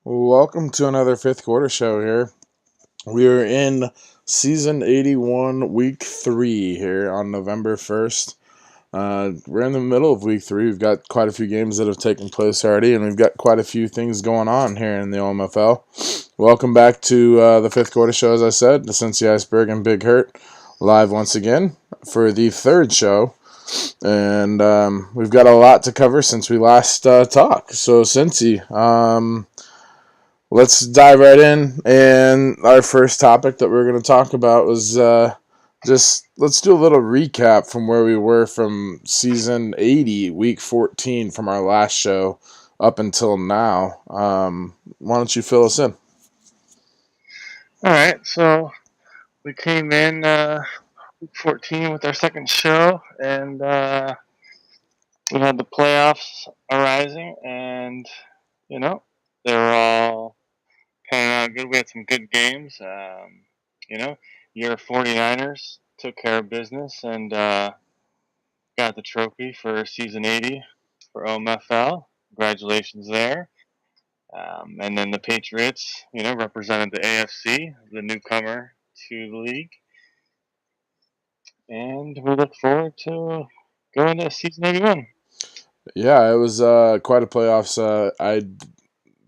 Welcome to another fifth quarter show here. We are in season 81, week 3 here on November 1st. We're in the middle of week 3. We've got quite a few games that have taken place already, and we've got quite a few things going on here in the OMFL. Welcome back to the fifth quarter show, as I said, the CincyIceBurg and BigHurt live once again for the third show. And we've got a lot to cover since we last talked. So, Cincy, let's dive right in. And our first topic that we're going to talk about was just let's do a little recap from where we were from season 80, week 14, from our last show up until now. Why don't you fill us in? All right, so we came in week 14 with our second show, and we had the playoffs arising, and they were all panning out good. We had some good games. Your 49ers took care of business and got the trophy for season 80 for OMFL. Congratulations there. And then the Patriots, represented the AFC, the newcomer to the league. And we look forward to going to season 81. Yeah, it was quite a playoffs. I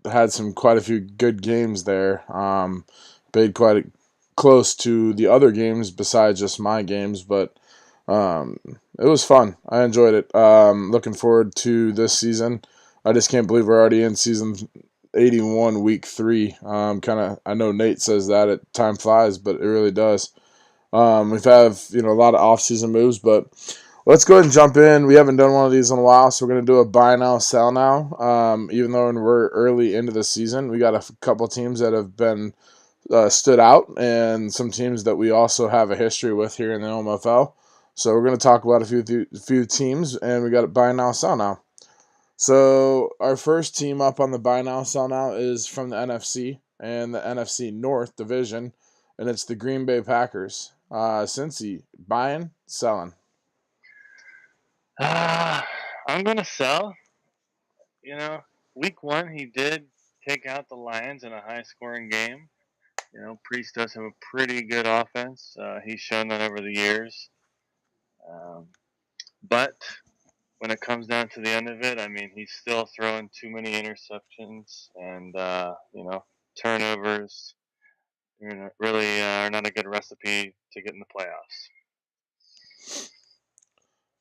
had quite a few good games there. Paid quite close to the other games besides just my games, but it was fun. I enjoyed it. Looking forward to this season. I just can't believe we're already in season 81, week 3. I know Nate says that time flies, but it really does. We've had a lot of off-season moves, but let's go ahead and jump in. We haven't done one of these in a while, so we're going to do a buy now, sell now. Even though we're early into the season, we got a couple teams that have been stood out, and some teams that we also have a history with here in the OMFL. So we're going to talk about a few teams, and we got a buy now, sell now. So our first team up on the buy now, sell now is from the NFC and the NFC North division, and it's the Green Bay Packers. Cincy, buying, selling. I'm going to sell. Week 1, he did take out the Lions in a high-scoring game. Priest does have a pretty good offense. He's shown that over the years. But when it comes down to the end of it, I mean, he's still throwing too many interceptions and, turnovers. Really are not a good recipe to get in the playoffs.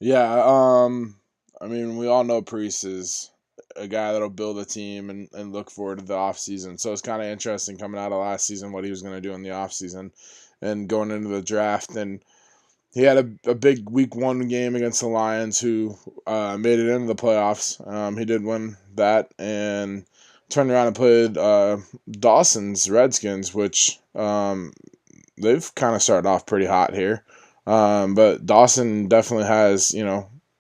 Yeah, I mean, we all know Priest is a guy that'll build a team and look forward to the offseason. So it's kind of interesting coming out of last season what he was going to do in the offseason and going into the draft. And he had a big week 1 game against the Lions, who made it into the playoffs. He did win that and turned around and played Dawson's Redskins, which they've kind of started off pretty hot here. But Dawson definitely has,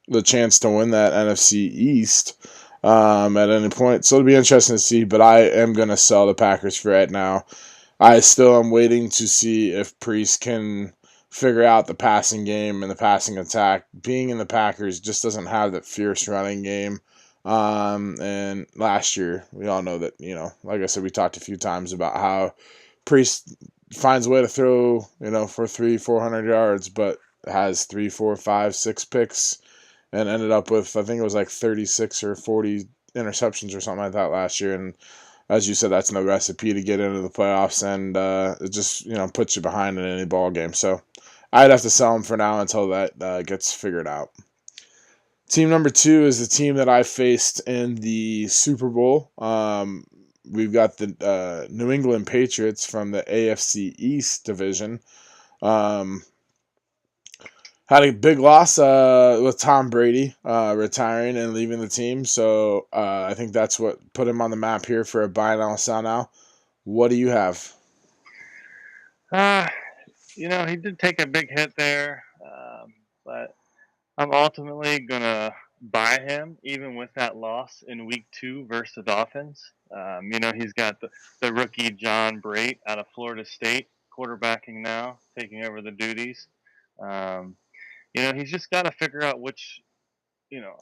the chance to win that NFC East at any point. So it'll be interesting to see, but I am going to sell the Packers for right now. I still am waiting to see if Priest can figure out the passing game and the passing attack. Being in the Packers just doesn't have that fierce running game. And last year, we all know that, like I said, we talked a few times about how Priest finds a way to throw, for 300-400 yards, but has 3, 4, 5, 6 picks and ended up with, I think it was like 36 or 40 interceptions or something like that last year. And as you said, that's no recipe to get into the playoffs, and it just, puts you behind in any ball game. So I'd have to sell him for now until that gets figured out. Team number 2 is the team that I faced in the Super Bowl. We've got the New England Patriots from the AFC East division. Had a big loss with Tom Brady retiring and leaving the team. So I think that's what put him on the map here for a buy now, sell now. What do you have? He did take a big hit there, but I'm ultimately going to buy him even with that loss in week 2 versus the Dolphins. He's got the rookie John Brait out of Florida State quarterbacking now, taking over the duties. Um, he's just got to figure out you know,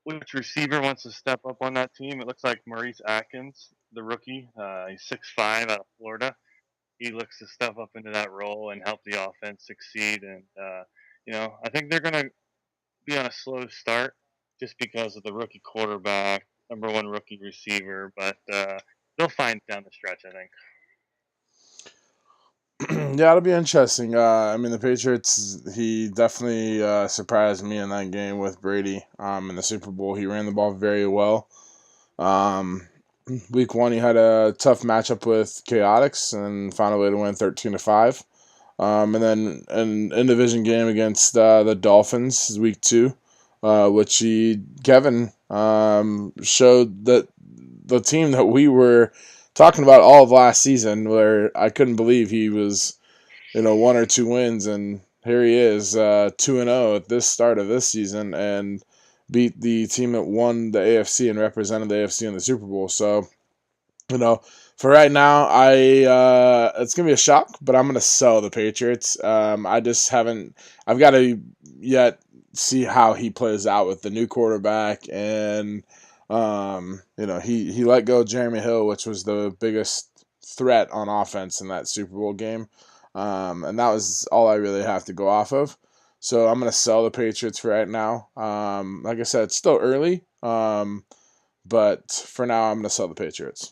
which receiver wants to step up on that team. It looks like Maurice Atkins, the rookie, he's 6'5" out of Florida. He looks to step up into that role and help the offense succeed. And I think they're going to be on a slow start just because of the rookie quarterback, number one rookie receiver, but they'll find down the stretch, I think. Yeah, it'll be interesting. I mean, the Patriots, he definitely surprised me in that game with Brady in the Super Bowl. He ran the ball very well. Um, week 1, he had a tough matchup with Chaotix and found a way to win 13-5. And then an in-division game against the Dolphins, week 2, which Kevin showed that the team that we were talking about all of last season, where I couldn't believe he was, 1 or 2 wins, and here he is, 2-0 at this start of this season, and beat the team that won the AFC and represented the AFC in the Super Bowl. So, you know, for right now, it's gonna be a shock, but I'm gonna sell the Patriots. I just haven't. I've got to yet see how he plays out with the new quarterback, and he let go of Jeremy Hill, which was the biggest threat on offense in that Super Bowl game, and that was all I really have to go off of. So I'm gonna sell the Patriots for right now. Like I said, it's still early, but for now, I'm gonna sell the Patriots.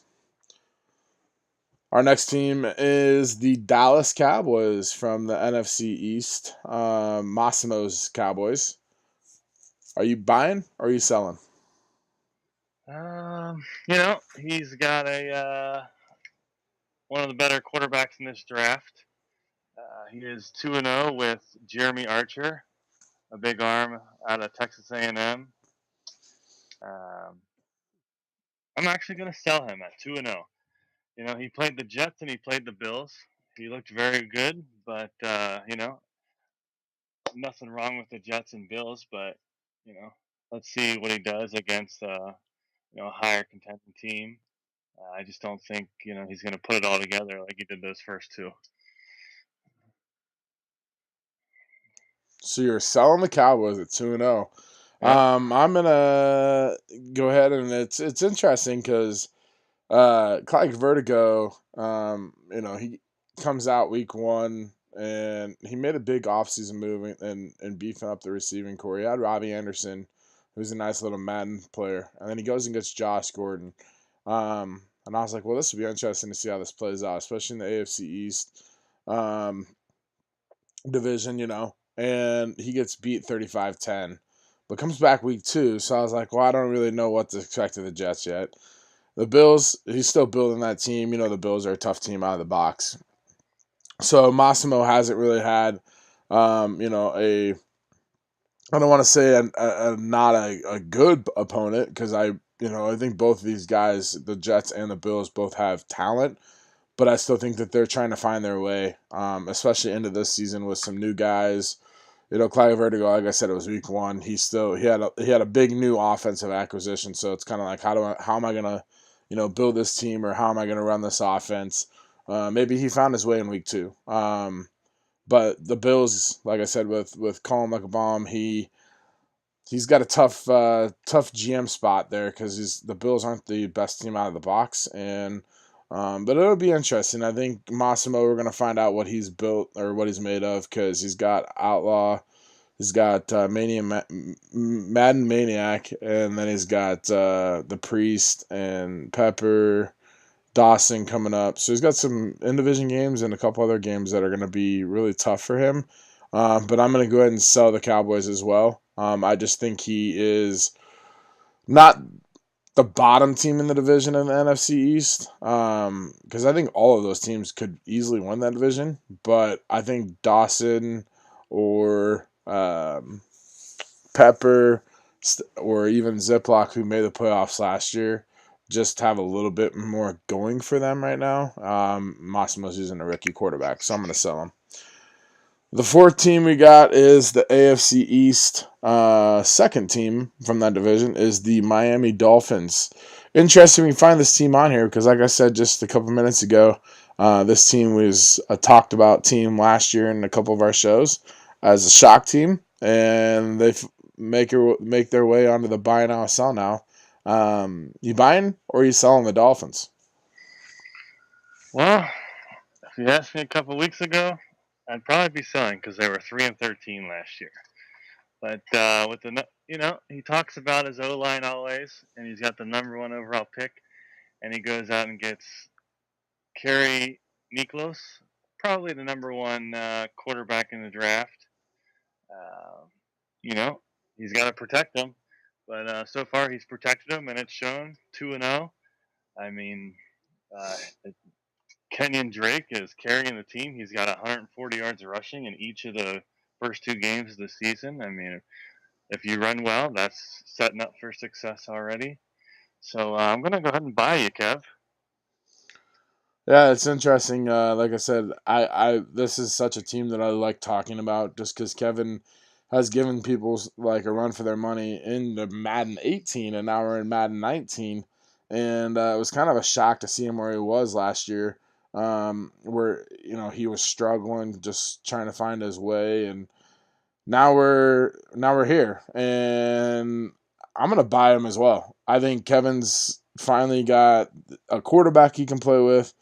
Our next team is the Dallas Cowboys from the NFC East. Massimo's Cowboys. Are you buying or are you selling? He's got a one of the better quarterbacks in this draft. He is 2-0 with Jeremy Archer, a big arm out of Texas A&M. I'm actually going to sell him at 2-0. He played the Jets and he played the Bills. He looked very good, but nothing wrong with the Jets and Bills. But you know, let's see what he does against a higher contending team. I just don't think he's going to put it all together like he did those first 2. So you're selling the Cowboys at 2-0. Yeah. I'm gonna go ahead, and it's interesting because Clyde Vertigo, he comes out week 1 and he made a big offseason move and beefing up the receiving core. He had Robbie Anderson, who's a nice little Madden player, and then he goes and gets Josh Gordon. And I was like, well, this would be interesting to see how this plays out, especially in the AFC East division, and he gets beat 35-10, but comes back week 2. So I was like, well, I don't really know what to expect of the Jets yet. The Bills, he's still building that team. The Bills are a tough team out of the box. So Massimo hasn't really had, a I don't want to say not a good opponent, because I think both of these guys, the Jets and the Bills, both have talent, but I still think that they're trying to find their way, especially into this season with some new guys. Clyde Vertigo, like I said, it was week 1. He had a big new offensive acquisition, so it's kind of like how am I gonna, build this team, or how am I gonna run this offense? Maybe he found his way in week 2. But the Bills, like I said, with Colin McAbomb, he's got a tough GM spot there, because the Bills aren't the best team out of the box, and but it'll be interesting. I think Massimo, we're gonna find out what he's built or what he's made of, because he's got Outlaw, he's got Madden Maniac, and then he's got the Priest and Pepper, Dawson coming up. So he's got some in-division games and a couple other games that are going to be really tough for him. But I'm going to go ahead and sell the Cowboys as well. I just think he is not the bottom team in the division in the NFC East, because I think all of those teams could easily win that division. But I think Dawson or Pepper or even Ziploc, who made the playoffs last year, just have a little bit more going for them right now. Massimo's using a rookie quarterback, so I'm going to sell him. The fourth team we got is the AFC East. Second team from that division is the Miami Dolphins. Interesting we find this team on here because, like I said just a couple minutes ago, this team was a talked about team last year in a couple of our shows as a shock team, and they make their way onto the buy now, sell now. You buying or you selling the Dolphins? Well, if you asked me a couple weeks ago, I'd probably be selling because they were 3-13 last year. But with the he talks about his O line always, and he's got the number one overall pick, and he goes out and gets Kerry Niklos, probably the number one quarterback in the draft. Uh, you know, he's got to protect them, but so far he's protected them, and it's shown 2-0. I mean, uh, Kenyon Drake is carrying the team. He's got 140 yards rushing in each of the first two games of the season. I mean, if you run well, that's setting up for success already. So I'm going to go ahead and buy you, Kev. Yeah, it's interesting. Like I said, I this is such a team that I like talking about just because Kevin has given people like a run for their money in the Madden 18, and now we're in Madden 19, and it was kind of a shock to see him where he was last year, where he was struggling, just trying to find his way, and now we're here, and I'm gonna buy him as well. I think Kevin's finally got a quarterback he can play with.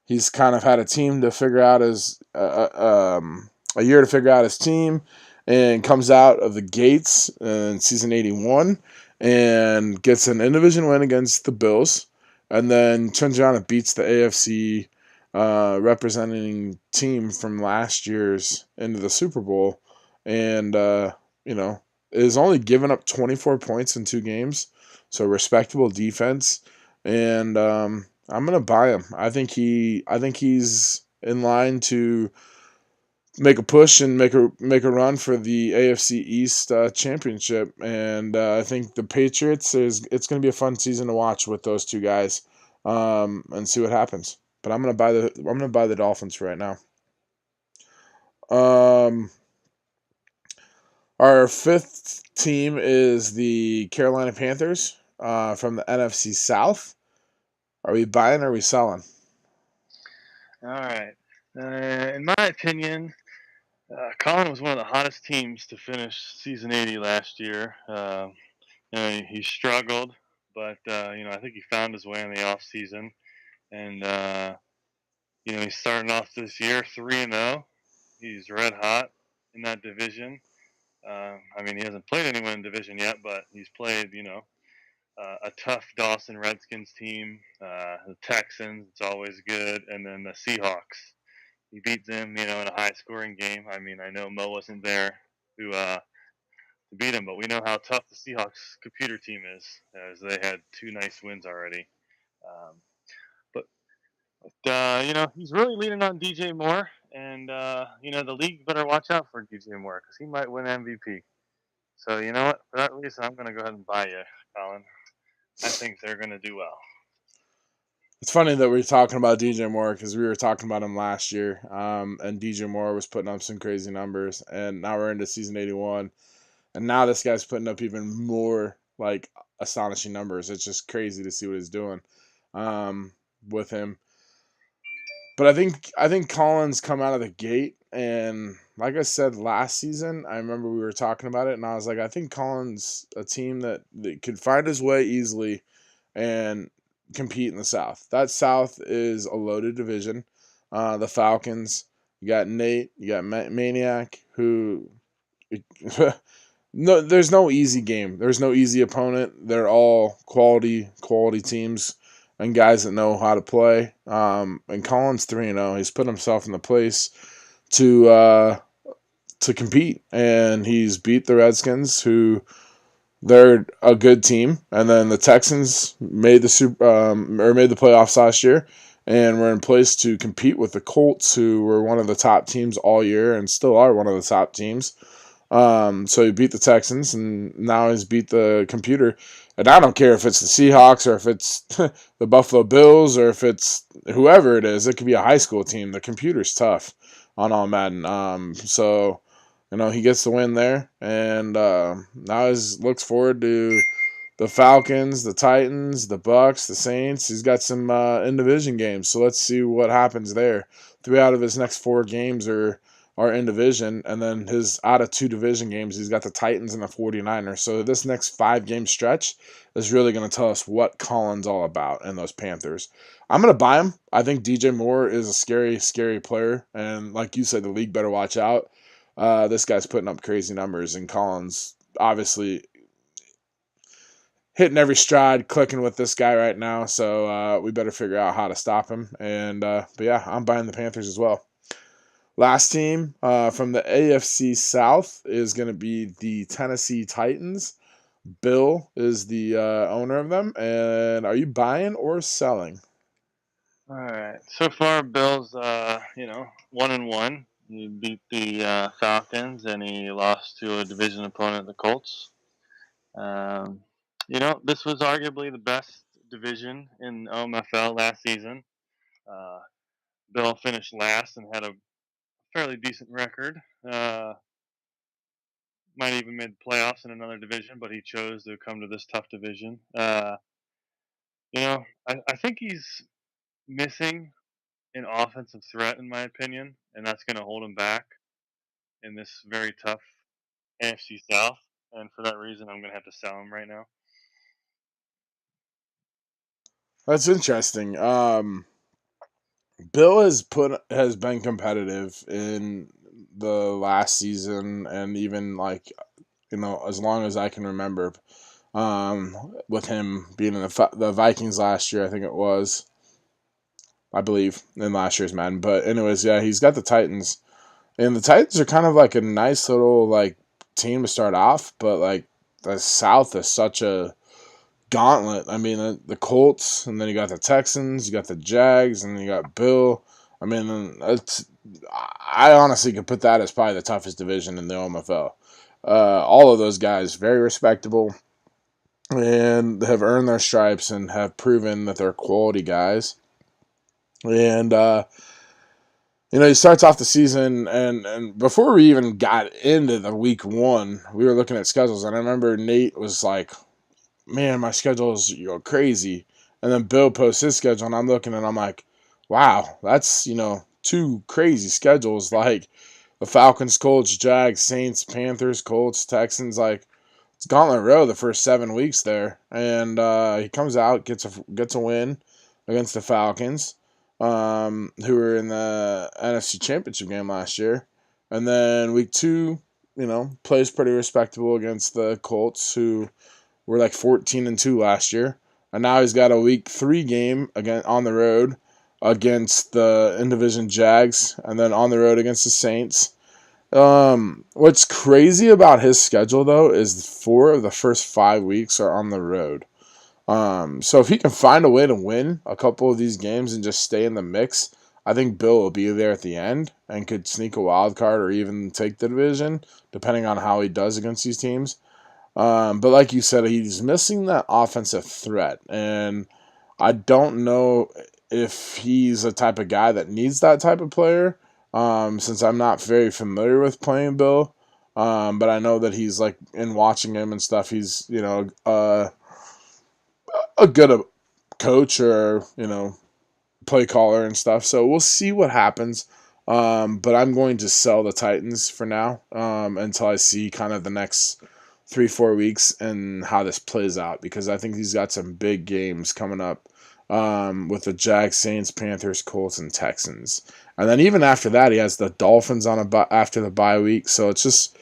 He's kind of had a team to figure out a year to figure out his team, and comes out of the gates in season 81 and gets an in-division win against the Bills, and then turns around and beats the AFC representing team from last year's into the Super Bowl, and is only given up 24 points in two games, so respectable defense, and I'm gonna buy him. I think he's in line to make a push and make a run for the AFC East championship. And I think the Patriots it's gonna be a fun season to watch with those two guys, and see what happens. But I'm gonna buy the Dolphins for right now. Um, our fifth team is the Carolina Panthers from the NFC South. Are we buying or are we selling? All right. In my opinion, Colin was one of the hottest teams to finish season 80 last year. He struggled, but I think he found his way in the off season, and he's starting off this year 3-0. He's red hot in that division. I mean, he hasn't played anyone in division yet, but he's played, a tough Dawson Redskins team, the Texans, it's always good, and then the Seahawks. He beat them, in a high-scoring game. I mean, I know Mo wasn't there to beat him, but we know how tough the Seahawks computer team is, as they had two nice wins already. Um, but he's really leaning on DJ Moore, and the league better watch out for DJ Moore because he might win MVP. So you know what? For that reason, I'm going to go ahead and buy you, Colin. I think they're going to do well. It's funny that we're talking about DJ Moore because we were talking about him last year, and DJ Moore was putting up some crazy numbers, and now we're into season 81, and now this guy's putting up even more like astonishing numbers. It's just crazy to see what he's doing with him. But I think Collins come out of the gate, and like I said last season, I remember we were talking about it, and I was like, I think Collins a team that could find his way easily and compete in the South. That South is a loaded division. The Falcons, you got Nate, you got Maniac, who no, there's no easy game. There's no easy opponent. They're all quality teams and guys that know how to play. And Collins 3-0. He's put himself in the place to compete, and he's beat the Redskins, who they're a good team, and then the Texans made the playoffs last year, and were in place to compete with the Colts, who were one of the top teams all year and still are one of the top teams. So he beat the Texans, and now he's beat the computer. And I don't care if it's the Seahawks or if it's the Buffalo Bills or if it's whoever it is. It could be a high school team. The computer's tough. on All Madden. So he gets the win there, and now he looks forward to the Falcons, the Titans, the Bucks, the Saints. He's got some in division games, so let's see what happens there. 3 out of his next 4 games are in division, and then his out of 2 division games, he's got the Titans and the 49ers. So this next 5-game stretch is really going to tell us what Colin's all about and those Panthers. I'm going to buy him. I think DJ Moore is a scary, scary player, and like you said, the league better watch out. This guy's putting up crazy numbers, and Colin's obviously hitting every stride, clicking with this guy right now. So we better figure out how to stop him. And but yeah, I'm buying the Panthers as well. Last team from the AFC South is going to be the Tennessee Titans. Bill is the owner of them. And are you buying or selling? All right. So far, Bill's 1-1. He beat the Falcons, and he lost to a division opponent, the Colts. Um, this was arguably the best division in OMFL last season. Uh, Bill finished last and had a fairly decent record. Might even made the playoffs in another division, but he chose to come to this tough division. I think he's missing an offensive threat, in my opinion, and that's going to hold him back in this very tough AFC South. And for that reason, I'm going to have to sell him right now. That's interesting. Bill has been competitive in the last season, and even like as long as I can remember. With him being in the Vikings last year, I think it was, I believe, in last year's Madden. But anyways, yeah, he's got the Titans, and the Titans are kind of like a nice little like team to start off, but like the South is such a gauntlet. I mean, the Colts, and then you got the Texans, you got the Jags, and you got Bill. I mean, I honestly could put that as probably the toughest division in the OMFL. All of those guys very respectable and have earned their stripes and have proven that they're quality guys. And he starts off the season, and before we even got into the week 1, we were looking at schedules, and I remember Nate was like, "Man, my schedule is crazy," and then Bill posts his schedule, and I'm looking, and I'm like, "Wow, that's 2 crazy schedules, like the Falcons, Colts, Jags, Saints, Panthers, Colts, Texans, like." It's gauntlet row the first 7 weeks there, and he comes out, gets a win against the Falcons, who were in the NFC Championship game last year, and then week 2, plays pretty respectable against the Colts, who were like 14-2 last year, and now he's got a week 3 game again on the road against the in division Jags, and then on the road against the Saints. What's crazy about his schedule though is 4 of the first 5 weeks are on the road. So if he can find a way to win a couple of these games and just stay in the mix, I think Bill will be there at the end and could sneak a wild card or even take the division, depending on how he does against these teams. But like you said, he's missing that offensive threat, and I don't know if he's a type of guy that needs that type of player. Since I'm not very familiar with playing Bill, but I know that he's like in watching him and stuff. He's a good coach or play caller and stuff. So we'll see what happens. But I'm going to sell the Titans for now until I see kind of the next 3-4 weeks and how this plays out, because I think he's got some big games coming up with the Jags, Saints, Panthers, Colts, and Texans. And then even after that, he has the Dolphins on after the bye week. So it's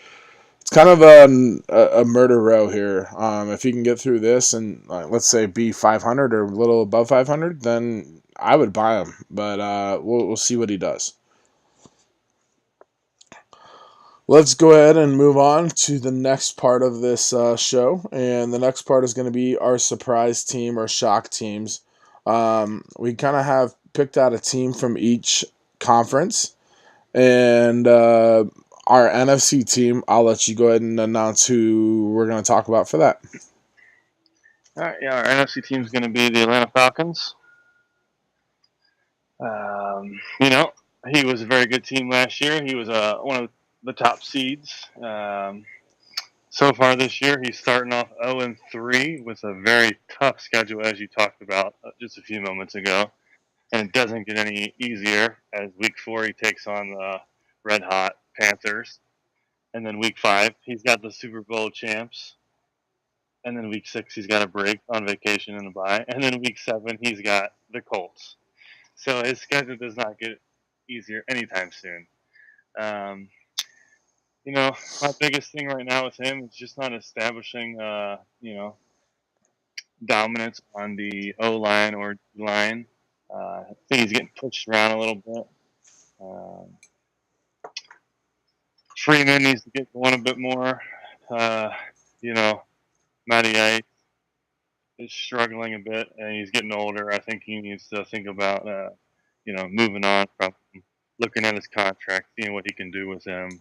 kind of a murder row here. If he can get through this and let's say be 500 or a little above 500, then I would buy him. But we'll see what he does. Let's go ahead and move on to the next part of this show. And the next part is going to be our surprise team or shock teams. We kind of have picked out a team from each conference. And our NFC team, I'll let you go ahead and announce who we're going to talk about for that. All right, yeah, our NFC team is going to be the Atlanta Falcons. he was a very good team last year. He was one of the top seeds. So far this year, he's starting off 0-3 with a very tough schedule, as you talked about just a few moments ago. And it doesn't get any easier as week 4 he takes on the red hot Panthers. And then week 5, he's got the Super Bowl champs. And then week 6, he's got a break on vacation and a bye. And then week 7, he's got the Colts. So his schedule does not get easier anytime soon. My biggest thing right now with him is just not establishing, dominance on the O line or D line. I think he's getting pushed around a little bit. Freeman needs to get going a bit more. Matty Ice is struggling a bit, and he's getting older. I think he needs to think about, moving on from looking at his contract, seeing what he can do with him.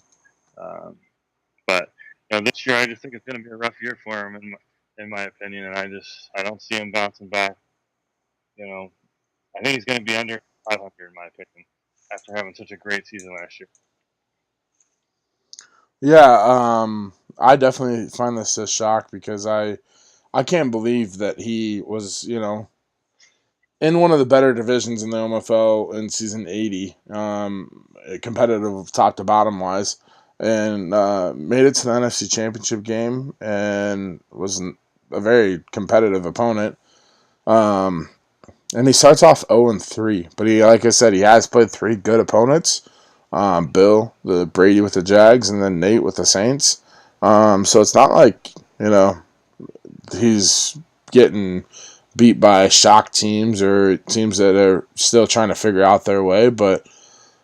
But this year I just think it's going to be a rough year for him, in my opinion, and I don't see him bouncing back. I think he's going to be under 500 in my opinion after having such a great season last year. Yeah, I definitely find this a shock because I can't believe that he was, in one of the better divisions in the OMFL in season 80, competitive top to bottom wise, and made it to the NFC Championship game and was a very competitive opponent. And he starts off 0-3, but like I said, he has played 3 good opponents. Bill, the Brady with the Jags, and then Nate with the Saints. So it's not like, he's getting beat by shock teams or teams that are still trying to figure out their way, but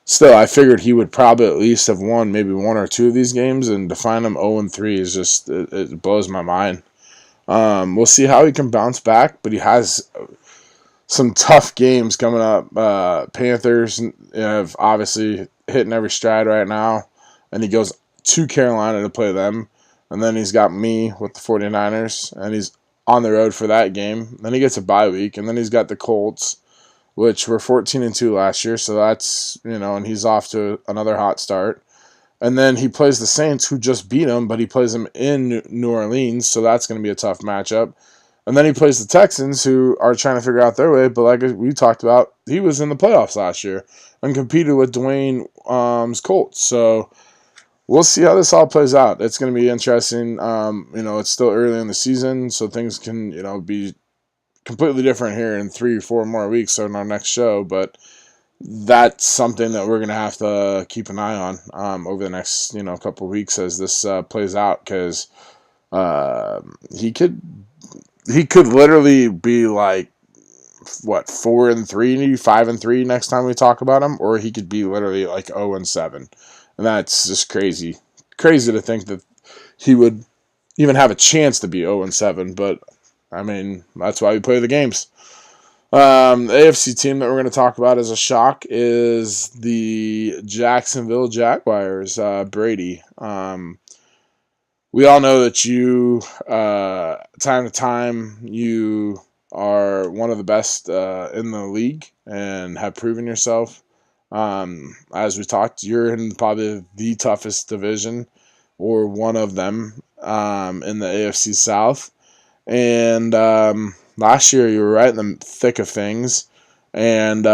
still, I figured he would probably at least have won maybe 1 or 2 of these games, and to find him 0-3 is just, it blows my mind. We'll see how he can bounce back, but he has some tough games coming up. Panthers have obviously hitting every stride right now, and he goes to Carolina to play them, and then he's got me with the 49ers, and he's on the road for that game. Then he gets a bye week, and then he's got the Colts, which were 14-2 last year, so that's, and he's off to another hot start. And then he plays the Saints, who just beat him, but he plays them in New Orleans, so that's going to be a tough matchup. And then he plays the Texans, who are trying to figure out their way, but like we talked about, he was in the playoffs last year and competed with Dwayne's Colts. So we'll see how this all plays out. It's going to be interesting. It's still early in the season, so things can, be completely different here in 3 or 4 more weeks on our next show. But that's something that we're going to have to keep an eye on over the next, couple of weeks as this plays out, because he could literally be like, 4-3, 5-3 next time we talk about him, or he could be literally like 0-7, and that's just crazy to think that he would even have a chance to be 0-7. But I mean, that's why we play the games. The AFC team that we're going to talk about as a shock is the Jacksonville Jaguars. Brady. We all know that you, time to time, you are one of the best in the league and have proven yourself. As we talked, you're in probably the toughest division, or one of them, in the AFC South. And last year, you were right in the thick of things, and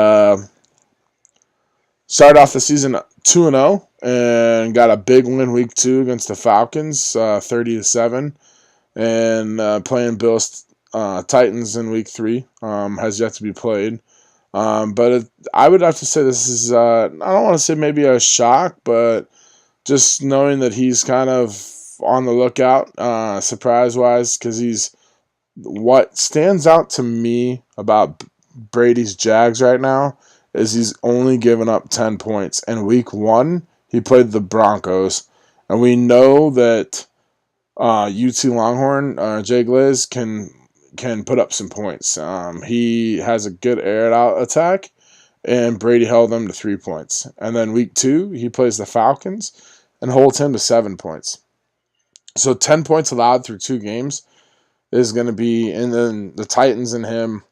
started off the season 2-0 and got a big win week 2 against the Falcons, 30-7, and playing Bills Titans in week 3 has yet to be played. But I would have to say this is, I don't want to say maybe a shock, but just knowing that he's kind of on the lookout, surprise-wise, because what stands out to me about Brady's Jags right now is he's only given up 10 points. And week 1, he played the Broncos. And we know that UT Longhorn, Jay Gliz, can put up some points. He has a good air-out attack, and Brady held them to 3 points. And then week 2, he plays the Falcons and holds him to 7 points. So 10 points allowed through 2 games is going to be, and then the Titans and him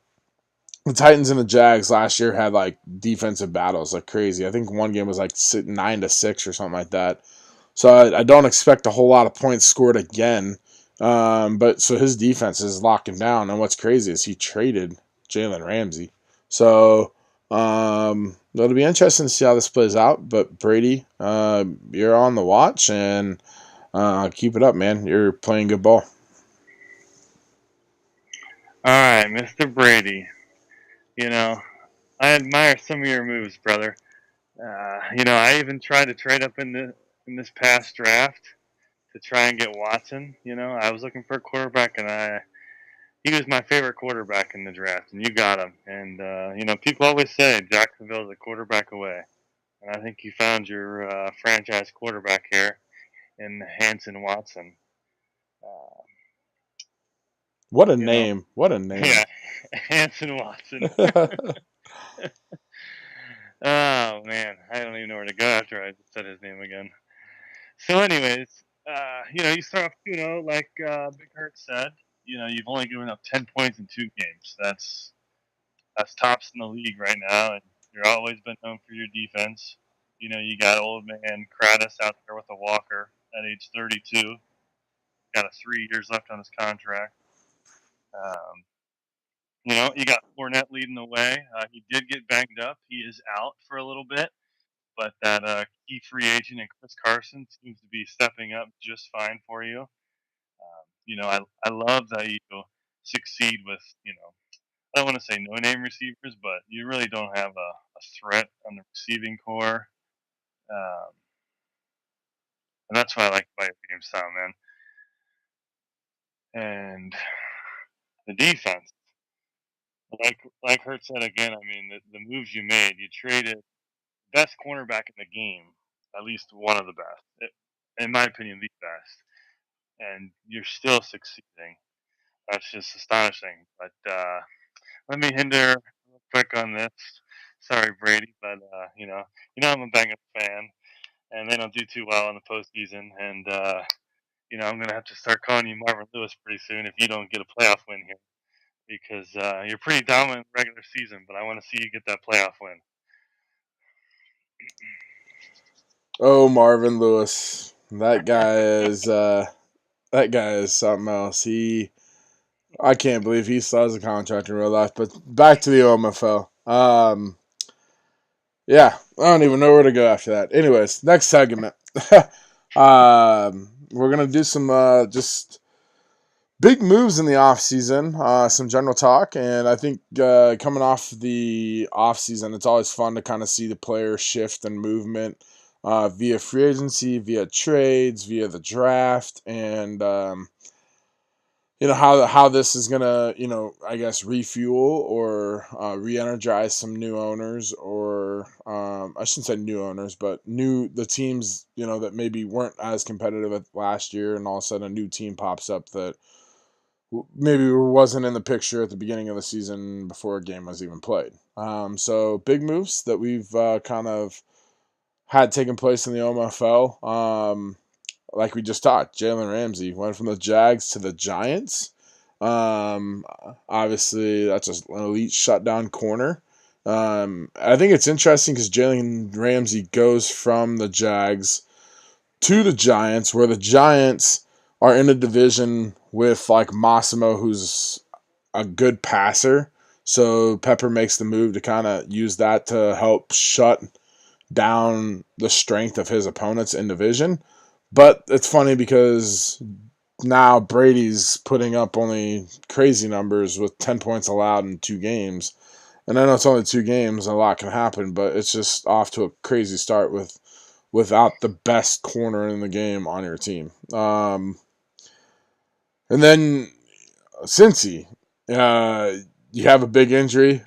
the Titans and the Jags last year had like defensive battles like crazy. I think one game was like 9-6 or something like that. So I don't expect a whole lot of points scored again. But so his defense is locking down. And what's crazy is he traded Jalen Ramsey. So it'll be interesting to see how this plays out. But Brady, you're on the watch and keep it up, man. You're playing good ball. All right, Mr. Brady. I admire some of your moves, brother. I even tried to trade up in this past draft to try and get Watson. I was looking for a quarterback, and he was my favorite quarterback in the draft, and you got him. And people always say Jacksonville's a quarterback away, and I think you found your franchise quarterback here in Hanson Watson. Uh, What a you know, name. What a name. yeah, Hanson Watson. Oh man, I don't even know where to go after I just said his name again. So, anyways, you start off 2-0, like Big Hurt said. You've only given up 10 points in 2 games. That's tops in the league right now, and you're always been known for your defense. You got old man Kratos out there with a walker at age 32. Got 3 years left on his contract. You got Fournette leading the way. He did get banged up. He is out for a little bit, but that key free agent and Chris Carson seems to be stepping up just fine for you. I love that you succeed with, I don't want to say no name receivers, but you really don't have a threat on the receiving core. And that's what I like about your game style, man. And the defense, like Hurt said again, I mean, the moves you made, you traded best cornerback in the game, at least one of the best, in my opinion, the best, and you're still succeeding. That's just astonishing. But let me hinder real quick on this. Sorry, Brady, but I'm a Bengals fan, and they don't do too well in the postseason, and I'm gonna have to start calling you Marvin Lewis pretty soon if you don't get a playoff win here, because you're pretty dominant in the regular season, but I want to see you get that playoff win. Oh, Marvin Lewis. That guy is something else. I can't believe he still has a contract in real life. But back to the OMFL. Yeah, I don't even know where to go after that. Anyways, next segment. We're gonna do some just big moves in the off season, some general talk, and I think coming off the off season, it's always fun to kind of see the player shift and movement via free agency, via trades, via the draft, and how this is gonna I guess refuel or re-energize some new owners, or I shouldn't say new owners, but the teams that maybe weren't as competitive last year, and all of a sudden a new team pops up that maybe wasn't in the picture at the beginning of the season before a game was even played. So big moves that we've kind of had taken place in the OMFL. Like we just talked, Jalen Ramsey went from the Jags to the Giants. Obviously, that's an elite shutdown corner. I think it's interesting because Jalen Ramsey goes from the Jags to the Giants, where the Giants are in a division with like Massimo, who's a good passer. So Pepper makes the move to kind of use that to help shut down the strength of his opponents in division. But it's funny because now Brady's putting up only crazy numbers with 10 points allowed in 2 games. And I know it's only 2 games, a lot can happen, but it's just off to a crazy start without the best corner in the game on your team. And then Cincy, you have a big injury.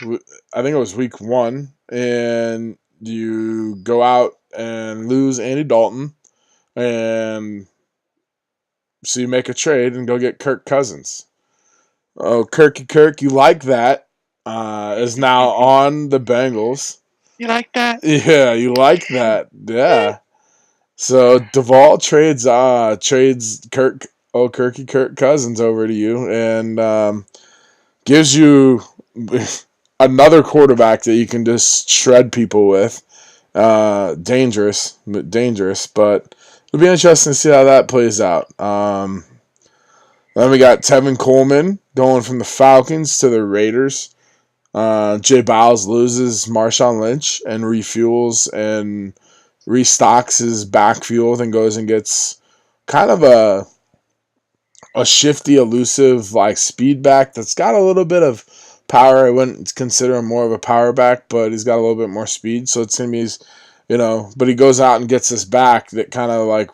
I think it was week 1, and you go out and lose Andy Dalton, and so you make a trade and go get Kirk Cousins. Oh, Kirk, you like that? Is now on the Bengals. You like that? Yeah, you like that. Yeah. So Duvall trades Kirk Cousins over to you, and gives you another quarterback that you can just shred people with. Dangerous, but it'll be interesting to see how that plays out. Then we got Tevin Coleman going from the Falcons to the Raiders. Jay Biles loses Marshawn Lynch and refuels and restocks his backfield and goes and gets kind of a shifty, elusive, like speed back that's got a little bit of power. I wouldn't consider him more of a power back, but he's got a little bit more speed. So it's gonna be, but he goes out and gets this back that kind of like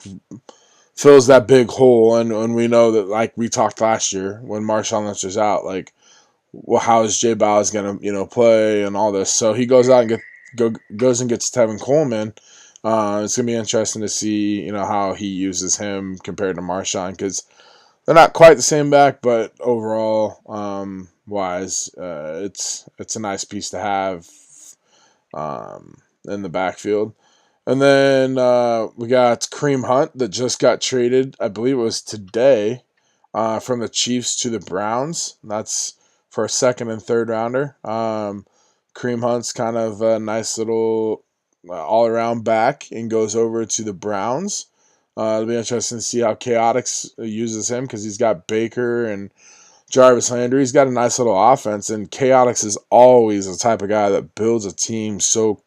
fills that big hole. And we know that, like we talked last year when Marshawn Lynch was out, like, well, how is Jay Biles gonna play and all this? So he goes out and goes and gets Tevin Coleman. It's gonna be interesting to see how he uses him compared to Marshawn, because they're not quite the same back, but overall, wise, it's a nice piece to have in the backfield. And then we got Kareem Hunt that just got traded. I believe it was today, from the Chiefs to the Browns. That's for a second and third rounder. Kareem Hunt's kind of a nice little all around back and goes over to the Browns. It'll be interesting to see how Chaotix uses him, because he's got Baker and Jarvis Landry. He's got a nice little offense, and Chaotix is always the type of guy that builds a team so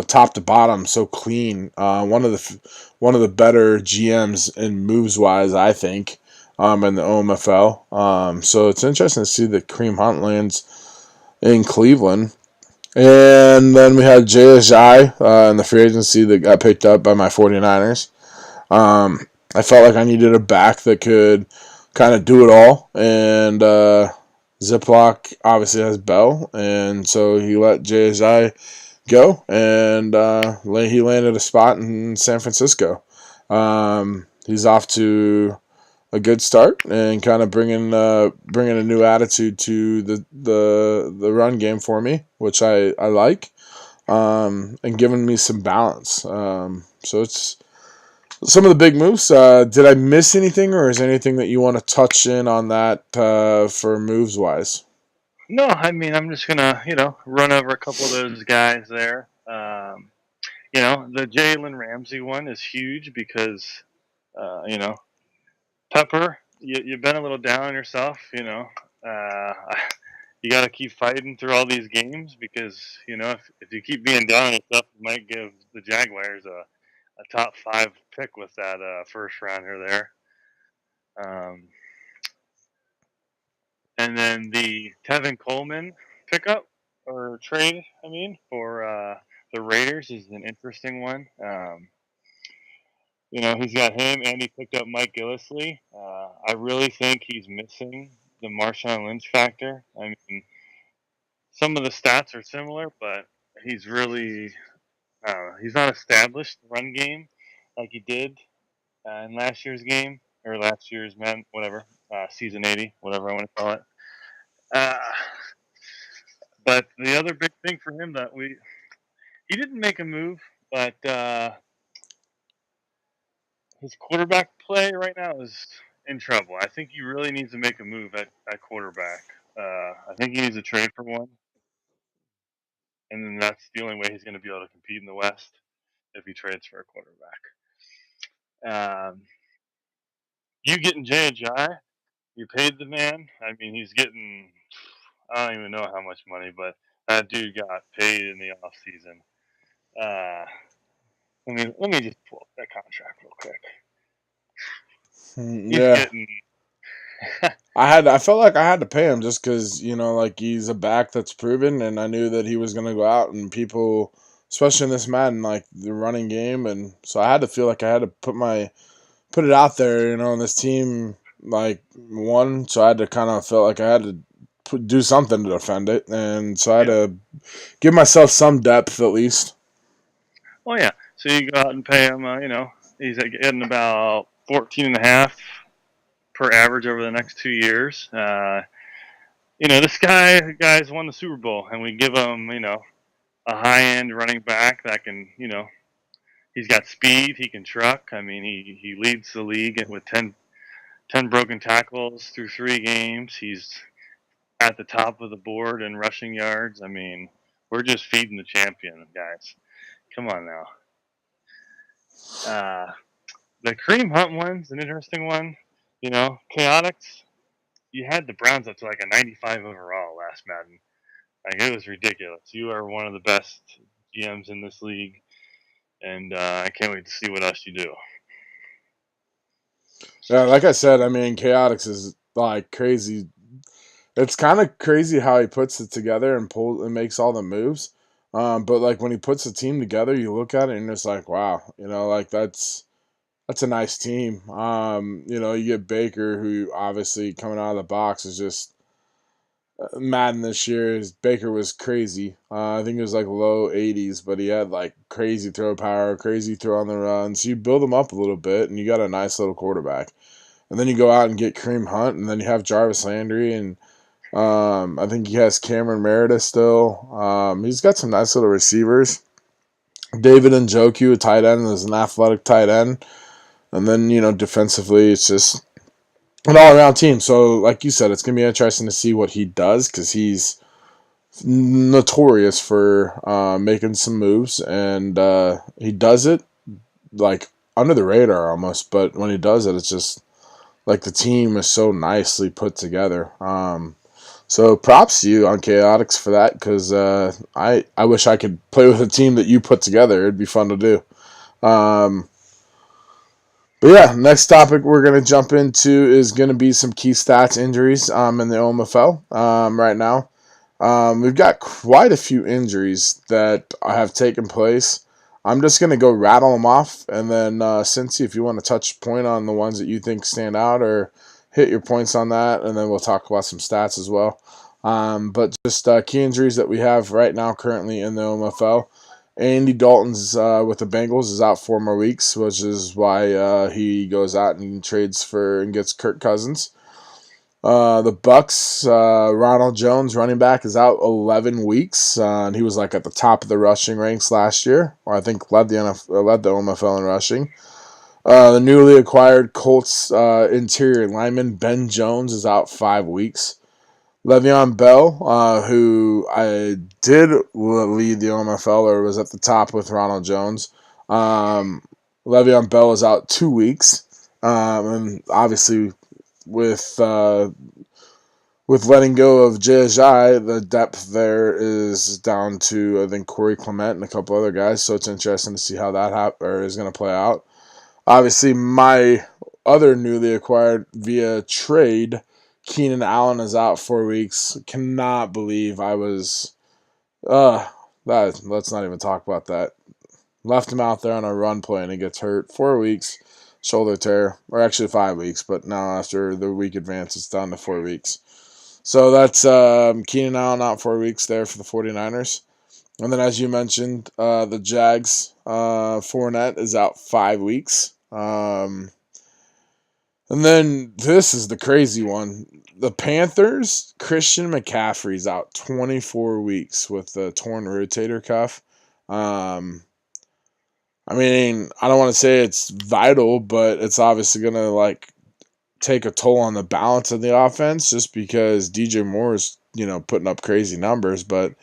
top to bottom, so clean. One of the better GMs in moves wise, I think, in the OMFL. So it's interesting to see that Kareem Hunt lands in Cleveland. And then we had Jay Ajayi in the free agency that got picked up by my 49ers. I felt like I needed a back that could kind of do it all. And Ziploc obviously has Bell. And so he let Jay Ajayi go. And he landed a spot in San Francisco. He's off to a good start and kind of bringing a new attitude to the run game for me, which I like, and giving me some balance. So it's some of the big moves. Did I miss anything, or is there anything that you want to touch in on that for moves wise? No, I mean, I'm just gonna, run over a couple of those guys there. The Jalen Ramsey one is huge because, Pepper, you've been a little down on yourself. Uh, you got to keep fighting through all these games because, if you keep being down on yourself, you might give the Jaguars a top 5 pick with that first rounder there. And then the Tevin Coleman pickup or trade, for the Raiders is an interesting one. He's got him, and he picked up Mike Gillislee. I really think he's missing the Marshawn Lynch factor. I mean, some of the stats are similar, but he's really, he's not established the run game like he did in last year's game, or last year's whatever, season 80, whatever I want to call it. Uh, but the other big thing for him that he didn't make a move, but his quarterback play right now is in trouble. I think he really needs to make a move at quarterback. I think he needs to trade for one, and then that's the only way he's going to be able to compete in the West if he trades for a quarterback. You getting Jay Ajayi? You paid the man. I mean, he's getting, I don't even know how much money, but that dude got paid in the off season. Let me just pull up that contract real quick. He's Yeah. getting. I felt like I had to pay him just because like he's a back that's proven, and I knew that he was gonna go out, and people, especially in this Madden, like the running game, and so I had to feel like I had to put it out there, and this team like won, so I had to kind of feel like I had to do something to defend it, and so I had to give myself some depth at least. Oh yeah, so you go out and pay him. He's getting about 14 and a half per average over the next 2 years. This guy's won the Super Bowl, and we give him, a high end running back that can, he's got speed, he can truck. I mean, he leads the league with 10 broken tackles through 3 games. He's at the top of the board in rushing yards. I mean, we're just feeding the champion, guys. Come on now. The Kareem Hunt one's an interesting one. You know, Chaotix, you had the Browns up to like a 95 overall last Madden. Like, it was ridiculous. You are one of the best GMs in this league, and I can't wait to see what else you do. Yeah, like I said, I mean, Chaotix is like crazy. It's kind of crazy how he puts it together and pulls and makes all the moves. But like when he puts a team together, you look at it and it's like, wow, like that's a nice team. You get Baker, who obviously coming out of the box is just Madden this year. Baker was crazy. I think it was like low 80s, but he had like crazy throw power, crazy throw on the run. So you build him up a little bit, and you got a nice little quarterback. And then you go out and get Kareem Hunt, and then you have Jarvis Landry, and I think he has Cameron Meredith still. He's got some nice little receivers. David Njoku, a tight end, is an athletic tight end. And then, defensively, it's just an all around team. So, like you said, it's going to be interesting to see what he does because he's notorious for making some moves. And he does it like under the radar almost. But when he does it, it's just like the team is so nicely put together. So props to you on Chaotix for that because I wish I could play with a team that you put together. It'd be fun to do. But yeah, next topic we're going to jump into is going to be some key stats injuries in the OMFL right now. We've got quite a few injuries that have taken place. I'm just going to go rattle them off, and then Cincy, if you want to touch point on the ones that you think stand out or hit your points on that, and then we'll talk about some stats as well. But just key injuries that we have right now currently in the OMFL. Andy Dalton's with the Bengals is out 4 more weeks, which is why he goes out and trades for and gets Kirk Cousins. The Bucks, Ronald Jones, running back, is out 11 weeks, and he was like at the top of the rushing ranks last year, or I think led the OMFL in rushing. The newly acquired Colts interior lineman Ben Jones is out 5 weeks. Le'Veon Bell, who I did lead the OMFL or was at the top with Ronald Jones. Le'Veon Bell is out 2 weeks, and obviously with letting go of Jai, the depth there is down to I think Corey Clement and a couple other guys. So it's interesting to see how that is going to play out. Obviously, my other newly acquired via trade, Keenan Allen, is out 4 weeks. Cannot believe I was. Let's not even talk about that. Left him out there on a run play and he gets hurt. 4 weeks, shoulder tear, or actually 5 weeks, but now after the week advance, it's down to 4 weeks. So that's Keenan Allen out 4 weeks there for the 49ers. And then, as you mentioned, the Jags, Fournette is out 5 weeks. And then this is the crazy one. The Panthers, Christian McCaffrey's out 24 weeks with the torn rotator cuff. I mean, I don't want to say it's vital, but it's obviously going to take a toll on the balance of the offense just because DJ Moore is, putting up crazy numbers, but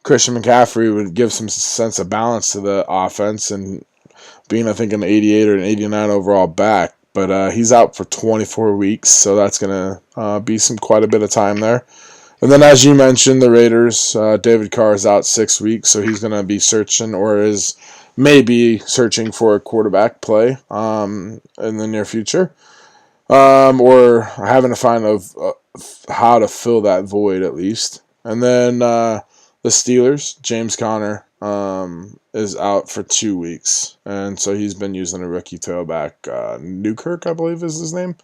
Christian McCaffrey would give some sense of balance to the offense and being, I think, an 88 or an 89 overall back. But he's out for 24 weeks, so that's going to be quite a bit of time there. And then, as you mentioned, the Raiders, David Carr is out 6 weeks, so he's going to be searching or is maybe searching for a quarterback play in the near future. Or having to find how to fill that void at least. And then the Steelers, James Conner, is out for 2 weeks. And so he's been using a rookie tailback. Newkirk, I believe is his name.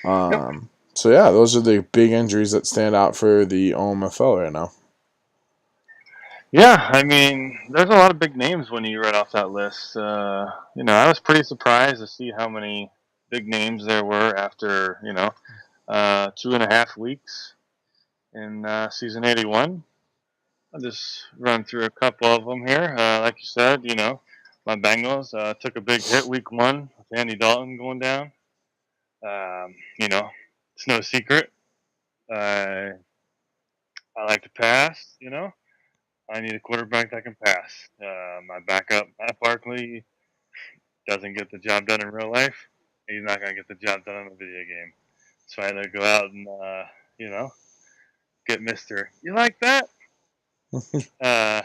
Yep. So yeah, those are the big injuries that stand out for the OMFL right now. Yeah, I mean, there's a lot of big names when you read off that list. I was pretty surprised to see how many big names there were after 2.5 weeks in season 81. I'll just run through a couple of them here. Like you said, my Bengals took a big hit week 1 with Andy Dalton going down. It's no secret. I like to pass, I need a quarterback that can pass. My backup, Matt Barkley, doesn't get the job done in real life. He's not going to get the job done in a video game. So I had to go out and, you know, get Mister. You like that? I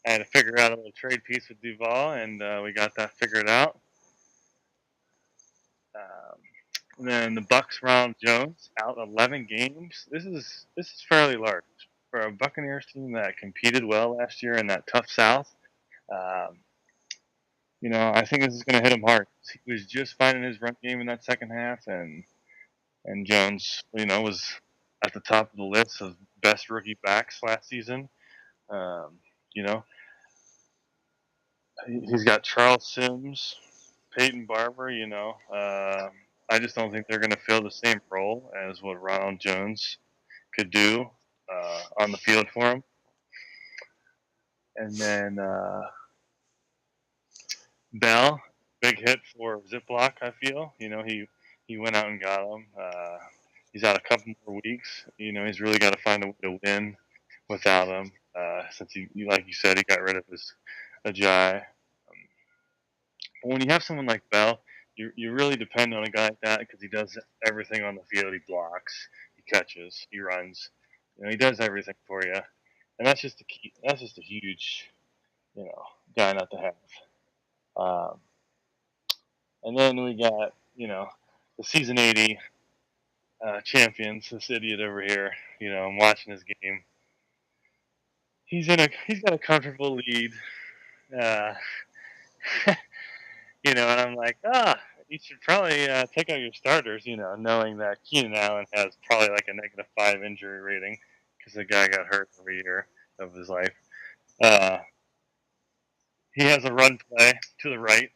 had to figure out a little trade piece with Duval, and we got that figured out. And then the Bucks round Jones out 11 games. This is fairly large for a Buccaneers team that competed well last year in that tough South. Um, I think this is going to hit him hard. He was just finding his run game in that second half, and Jones, was at the top of the list of best rookie backs last season. Um, you know, he's got Charles Sims, Peyton Barber. I just don't think they're going to fill the same role as what Ronald Jones could do on the field for him. And then Bell, big hit for Ziploc. I feel he went out and got him. He's out a couple more weeks. He's really got to find a way to win without him. Since he, like you said, he got rid of his Ajay. But when you have someone like Bell, you really depend on a guy like that because he does everything on the field. He blocks, he catches, he runs. He does everything for you, and that's just a key. That's just a huge, guy not to have. Um, and then we got, the season 80 champions, this idiot over here. I'm watching his game. He's got a comfortable lead. Uh, and I'm like, you should probably take out your starters, knowing that Keenan Allen has probably like a -5 injury rating because the guy got hurt every year of his life. He has a run play to the right.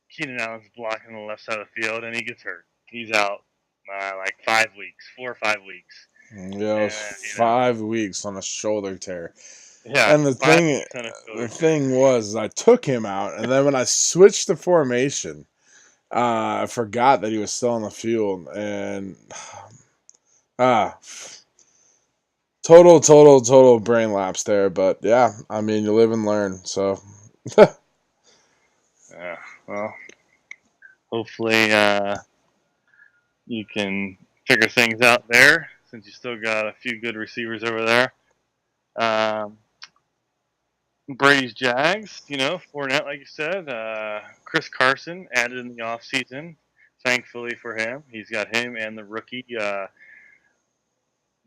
Keenan Allen's blocking the left side of the field, and he gets hurt. He's out like 5 weeks, 4 or 5 weeks. Yeah, it was 5 weeks on a shoulder tear. Yeah, and the thing was, I took him out, and then when I switched the formation, I forgot that he was still on the field, and total brain lapse there. But yeah, I mean, you live and learn. So yeah, well, hopefully you can figure things out there since you still got a few good receivers over there. Brady's Jags, Fournette, like you said. Chris Carson added in the offseason. Thankfully for him, he's got him and the rookie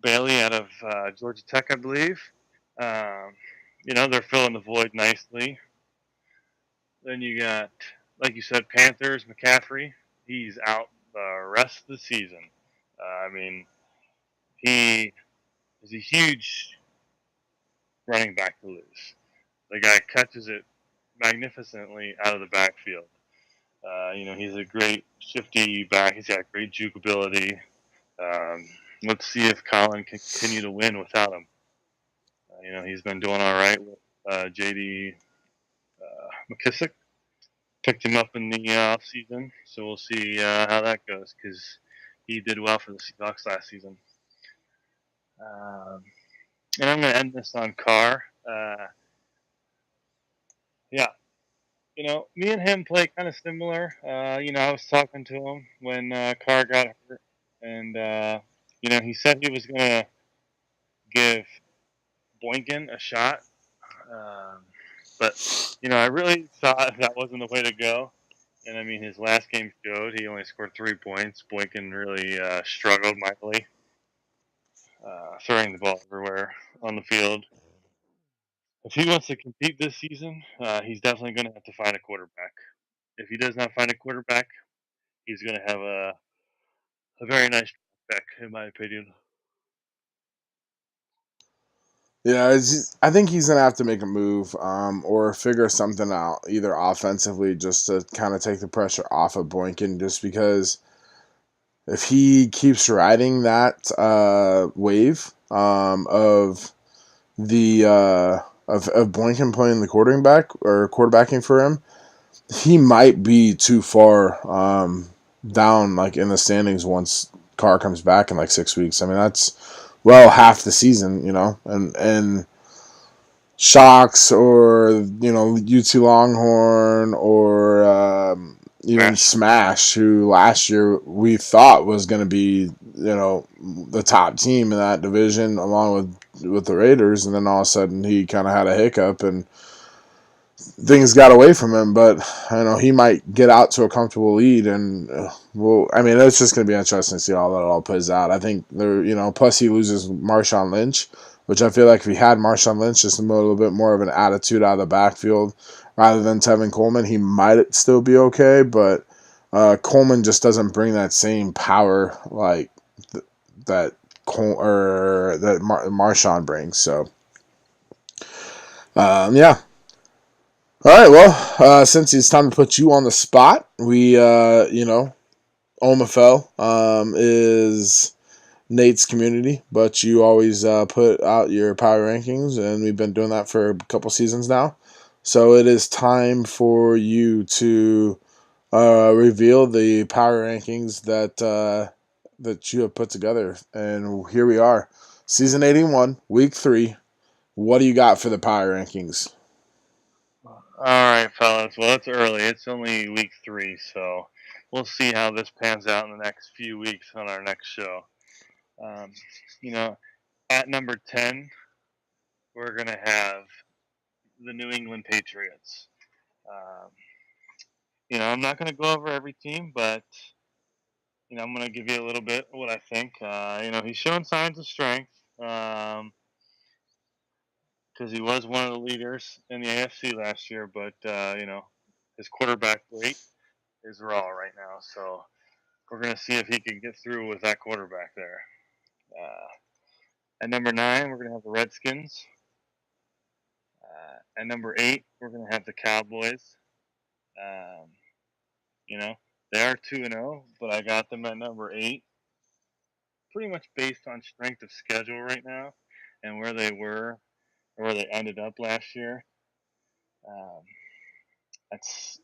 Bailey out of Georgia Tech, I believe. They're filling the void nicely. Then you got, like you said, Panthers, McCaffrey. He's out the rest of the season. He is a huge running back to lose. The guy catches it magnificently out of the backfield. He's a great shifty back. He's got great juke ability. Let's see if Colin can continue to win without him. He's been doing all right with J.D. McKissick. Picked him up in the offseason, so we'll see how that goes because he did well for the Seahawks last season. And I'm going to end this on Carr. Yeah, me and him play kind of similar. I was talking to him when Carr got hurt, and he said he was going to give Boykin a shot. But I really thought that wasn't the way to go. And I mean, his last game showed he only scored 3 points. Boykin really struggled mightily, throwing the ball everywhere on the field. If he wants to compete this season, he's definitely going to have to find a quarterback. If he does not find a quarterback, he's going to have a very nice pick, in my opinion. yeah, I think he's gonna have to make a move, or figure something out, either offensively, just to kind of take the pressure off of Boykin, just because if he keeps riding that wave of the of Boykin playing the quarterback or quarterbacking for him, he might be too far down, like in the standings once Carr comes back in like 6 weeks. I mean, that's well half the season, and Shocks or UT Longhorn or even Smash. Smash, who last year we thought was going to be the top team in that division along with the Raiders, and then all of a sudden he kind of had a hiccup and things got away from him. But he might get out to a comfortable lead, and well, I mean, it's just going to be interesting to see how that all plays out. I think plus he loses Marshawn Lynch, which I feel like if he had Marshawn Lynch, just a little bit more of an attitude out of the backfield rather than Tevin Coleman, he might still be okay. But Coleman just doesn't bring that same power like that Marshawn brings. So yeah. All right. Well, since it's time to put you on the spot, we OMFL is Nate's community, but you always put out your power rankings, and we've been doing that for a couple seasons now. So it is time for you to reveal the power rankings that you have put together. And here we are, season 81, week 3. What do you got for the power rankings? All right, fellas. Well, it's early. It's only week 3, so we'll see how this pans out in the next few weeks on our next show. Um, you know, at number 10, we're gonna have the New England Patriots. Um, I'm not gonna go over every team, but I'm gonna give you a little bit of what I think. He's showing signs of strength. Because he was one of the leaders in the AFC last year, but his quarterback rate is raw right now. So we're going to see if he can get through with that quarterback there. Uh, at number 9, we're going to have the Redskins. At number 8, we're going to have the Cowboys. Um, they are 2-0, but I got them at number 8, pretty much based on strength of schedule right now and where they were or where they ended up last year. Um, that's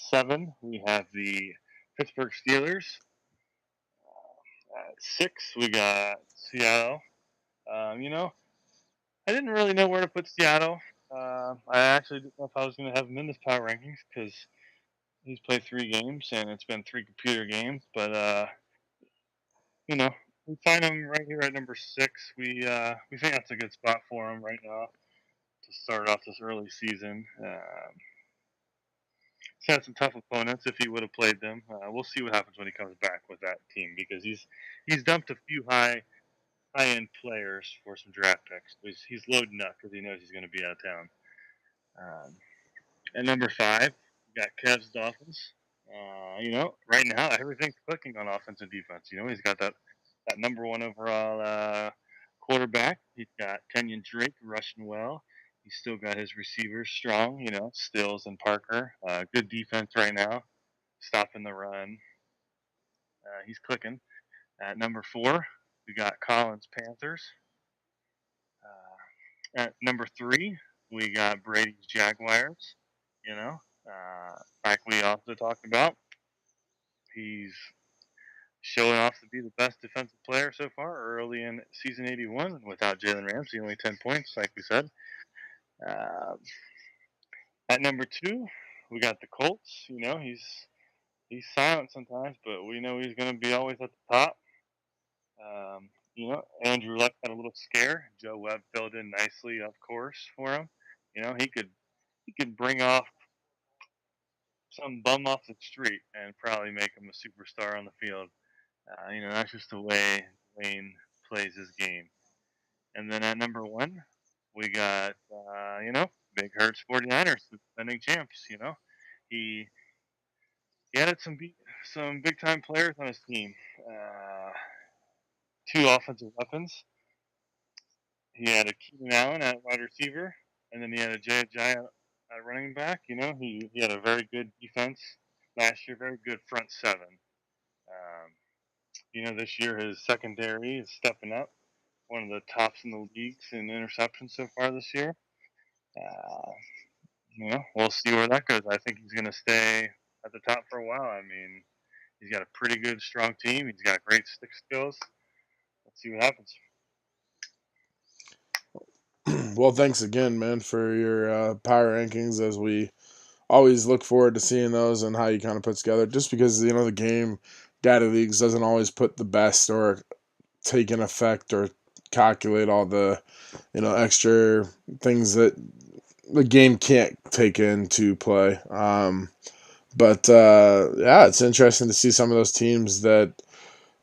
7, we have the Pittsburgh Steelers. At 6, we got Seattle. I didn't really know where to put Seattle. I actually didn't know if I was going to have him in this power rankings because he's played 3 games and it's been 3 computer games. But you know, we find him right here at number 6. We think that's a good spot for him right now to start off this early season. He's had some tough opponents if he would have played them. We'll see what happens when he comes back with that team because he's dumped a few high end players for some draft picks. He's loading up because he knows he's going to be out of town. At number 5, we got Cavs Dolphins. Right now everything's clicking on offense and defense. He's got that number 1 overall quarterback. He's got Kenyon Drake rushing well. He's still got his receivers strong. Stills and Parker. Good defense right now, stopping the run. He's clicking. At number 4, we got Collins Panthers. At number 3, we got Brady's Jaguars. Like we also talked about, he's showing off to be the best defensive player so far early in season 81 without Jalen Ramsey, only 10 points, like we said. Uh, at number 2, we got the Colts. He's silent sometimes, but we know he's going to be always at the top. Andrew Luck had a little scare. Joe Webb filled in nicely, of course, for him. He could bring off some bum off the street and probably make him a superstar on the field. That's just the way Wayne plays his game. And then at number 1, we got, Big Hurt's 49ers, the defending champs. He he added some big time players on his team. 2 offensive weapons. He had a Keenan Allen at wide receiver, and then he had a Jay Ajayi at running back. He had a very good defense last year, very good front 7. This year his secondary is stepping up, one of the tops in the leagues in interceptions so far this year. Uh, we'll see where that goes. I think he's going to stay at the top for a while. I mean, he's got a pretty good, strong team. He's got great stick skills. Let's see what happens. Well, thanks again, man, for your power rankings. As we always look forward to seeing those and how you kind of put together. Just because the game data leagues doesn't always put the best or take an effect or calculate all the extra things that the game can't take into play. But yeah, it's interesting to see some of those teams that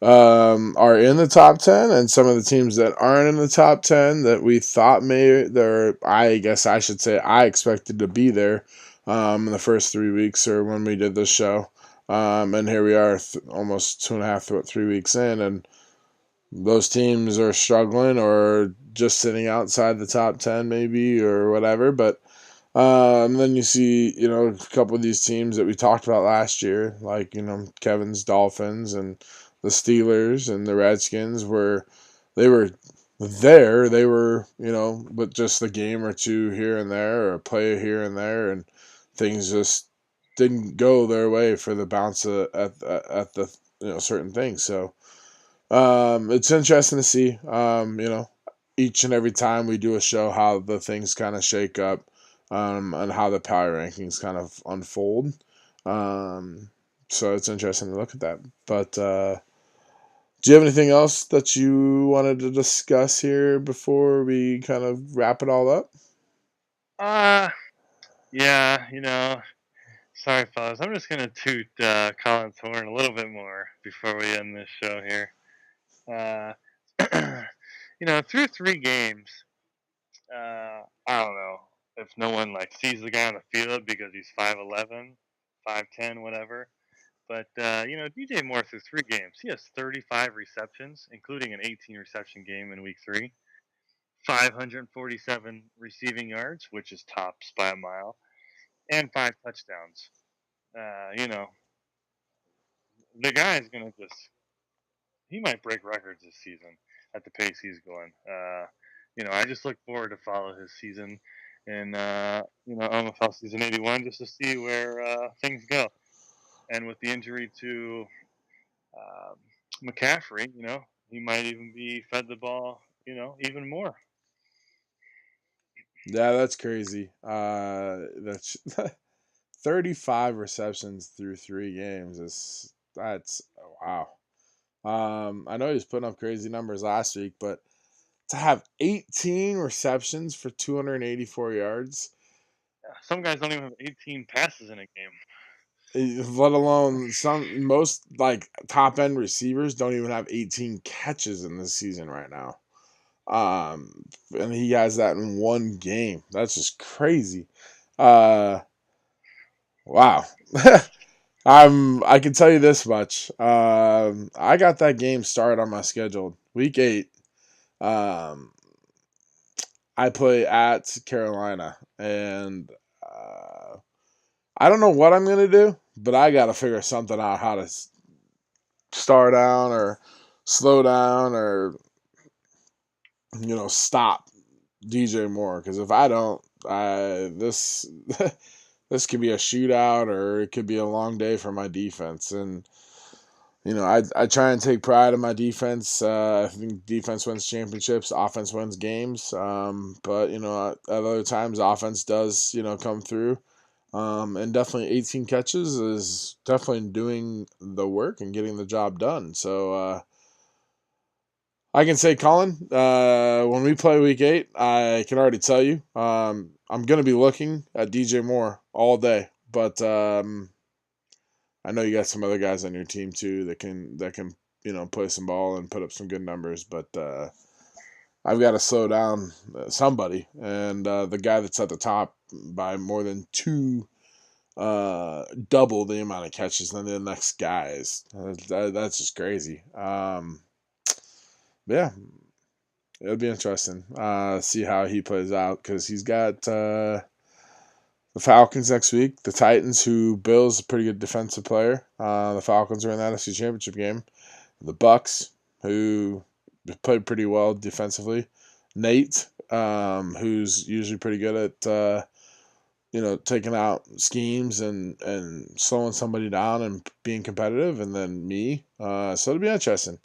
are in the top 10 and some of the teams that aren't in the top 10 that we thought I guess I should say I expected to be there in the first 3 weeks or when we did this show. And here we are almost 2.5, 3 weeks in, and those teams are struggling or just sitting outside the top 10 maybe or whatever. But then you see, a couple of these teams that we talked about last year, like, Kevin's Dolphins and the Steelers and the Redskins, where they were there. They were, with just a game or two here and there or a play here and there, and things just didn't go their way for the bounce at the, certain things. So, it's interesting to see, each and every time we do a show, how the things kind of shake up, and how the power rankings kind of unfold. Um, so it's interesting to look at that. But do you have anything else that you wanted to discuss here before we kind of wrap it all up? Uh, yeah, sorry, fellas. I'm just gonna toot Colin's horn a little bit more before we end this show here. Uh, through 3 games, I don't know if no one like sees the guy on the field because he's 5'11", 5'10", whatever. But DJ Moore through 3 games, he has 35 receptions, including an 18 reception game in week 3, 547 receiving yards, which is tops by a mile, and 5 touchdowns. Uh, you know, the guy is gonna just he might break records this season at the pace he's going. I just look forward to follow his season in OMFL season 81 just to see where things go. And with the injury to um, McCaffrey, he might even be fed the ball, even more. Yeah, that's crazy. That's 35 receptions through 3 games. That's wow. I know he was putting up crazy numbers last week, but to have 18 receptions for 284 yards, Some guys don't even have 18 passes in a game. let alone most like top end receivers don't even have 18 catches in this season right now. And he has that in one game. That's just crazy. Uh, wow. I can tell you this much. I got that game started on my schedule. Week 8. Um, I play at Carolina, and I don't know what I'm gonna do, but I gotta figure something out how to star down or slow down or stop DJ Moore. Because if I don't, I this this could be a shootout or it could be a long day for my defense. And I try and take pride in my defense. I think defense wins championships, offense wins games. But at other times, offense does come through. And definitely 18 catches is definitely doing the work and getting the job done. So I can say, Colin, when we play week 8, I can already tell you, I'm going to be looking at DJ Moore all day. But I know you got some other guys on your team too that can play some ball and put up some good numbers. But I've got to slow down somebody, and the guy that's at the top by more than double the amount of catches than the next guys. That's just crazy. Yeah, it'll be interesting. See how he plays out because he's got the Falcons next week, the Titans, who Bill's a pretty good defensive player. The Falcons are in the NFC Championship game. The Bucks, who played pretty well defensively. Nate, who's usually pretty good at taking out schemes and slowing somebody down and being competitive, and then me. So it'll be interesting.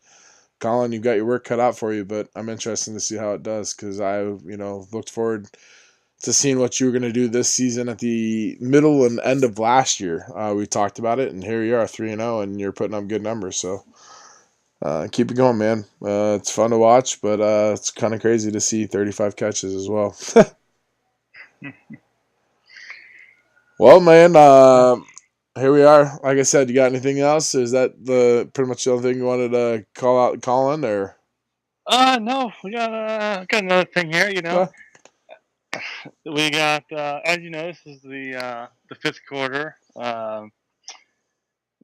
Colin, you've got your work cut out for you, but I'm interested to see how it does because I, looked forward to seeing what you were going to do this season at the middle and end of last year. We talked about it, and here you are, 3-0, and you're putting up good numbers. So keep it going, man. It's fun to watch, but it's kind of crazy to see 35 catches as well. Well, man, here we are. Like I said, you got anything else? Is that pretty much the only thing you wanted to call out, Colin, or? No, we got another thing here. We got, as you know, this is the fifth quarter. This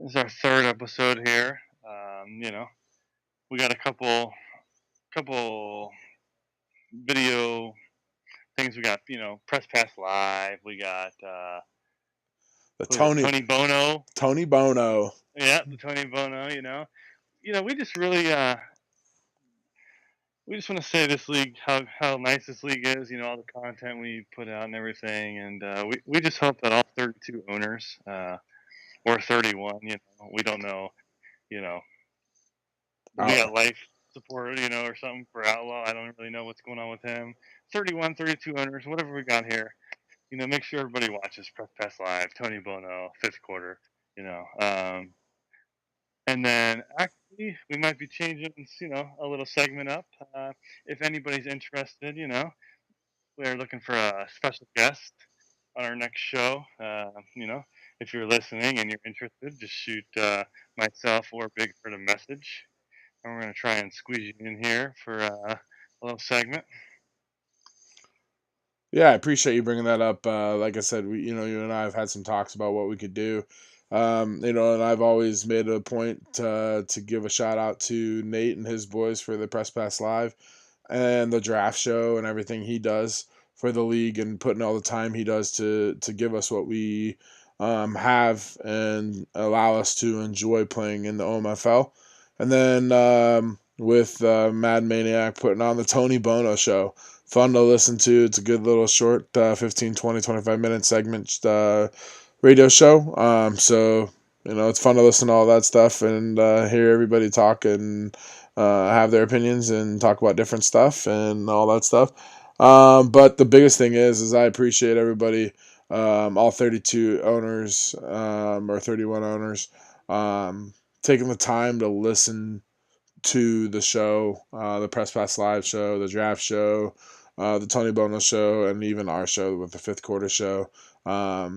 is our third episode here. We got a couple video things. We got Press Pass Live. We got The Tony Bono. Tony Bono. Yeah, the Tony Bono. We just really we just want to say this league, how nice this league is. All the content we put out and everything, and we just hope that all 32 owners or 31, we don't know, we got life support, or something for Outlaw. I don't really know what's going on with him. 31, 32 owners, whatever we got here. Make sure everybody watches Press Pass Live, Tony Bono, fifth quarter. And then actually, we might be changing, a little segment up. If anybody's interested, we're looking for a special guest on our next show. If you're listening and you're interested, just shoot myself or BigHurt a message. And we're going to try and squeeze you in here for a little segment. Yeah, I appreciate you bringing that up. Like I said, you and I have had some talks about what we could do. And I've always made a point to give a shout out to Nate and his boys for the Press Pass Live and the draft show and everything he does for the league and putting all the time he does to give us what we have and allow us to enjoy playing in the OMFL. And then with Mad Maniac putting on the Tony Bono show. Fun to listen to. It's a good little short 15, 20, 25-minute segment radio show. So, it's fun to listen to all that stuff and hear everybody talk and have their opinions and talk about different stuff and all that stuff. But the biggest thing is I appreciate everybody, all 32 owners or 31 owners, taking the time to listen to the show, the Press Pass Live show, the draft show, the Tony Bono show, and even our show with the fifth quarter show.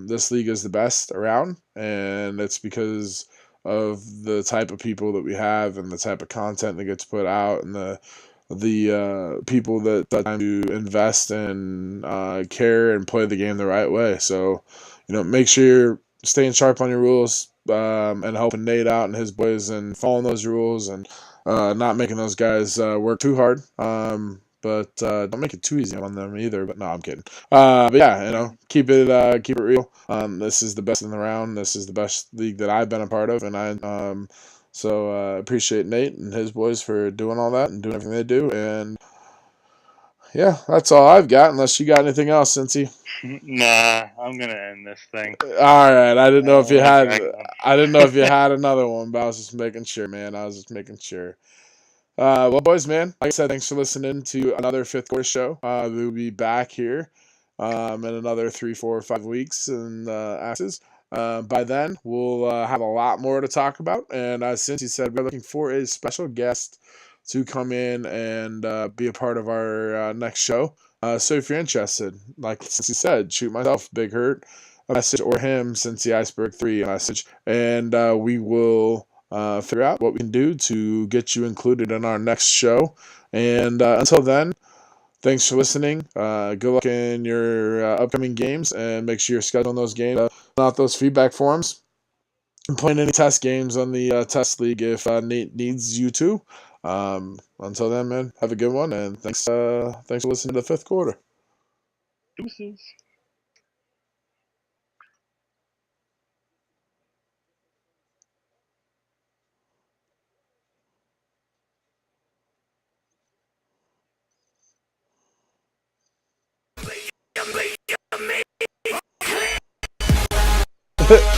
This league is the best around, and it's because of the type of people that we have and the type of content that gets put out and the people that time to invest and care and play the game the right way. So, make sure you're staying sharp on your rules and helping Nate out and his boys and following those rules and not making those guys work too hard. But don't make it too easy on them either. But no, I'm kidding. But yeah, keep it real. This is the best in the round. This is the best league that I've been a part of, and I appreciate Nate and his boys for doing all that and doing everything they do. And yeah, that's all I've got. Unless you got anything else, Cincy. Nah, I'm gonna end this thing. All right, I didn't know if you had. I didn't know if you had another one, but I was just making sure, man. I was just making sure. Well, boys, man, like I said, thanks for listening to another fifth quarter show. We'll be back here in another 3, 4, 5 weeks and axes. By then, we'll have a lot more to talk about. And since you said we're looking for a special guest to come in and be a part of our next show. So if you're interested, like Cincy said, shoot myself, BigHurt, a message, or him, CincyIceBurg 3 a message, and we will figure out what we can do to get you included in our next show. And until then, thanks for listening. Good luck in your upcoming games, and make sure you're scheduling those games, fill out those feedback forms, and playing any test games on the test league if Nate needs you to. Until then, man, have a good one, and thanks for listening to the fifth quarter. Deuces.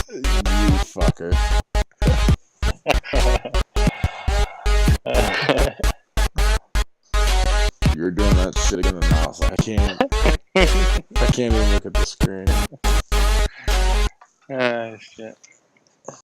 You fucker. that shit again in the mouse. Like, I can't even look at the screen. Ah, shit.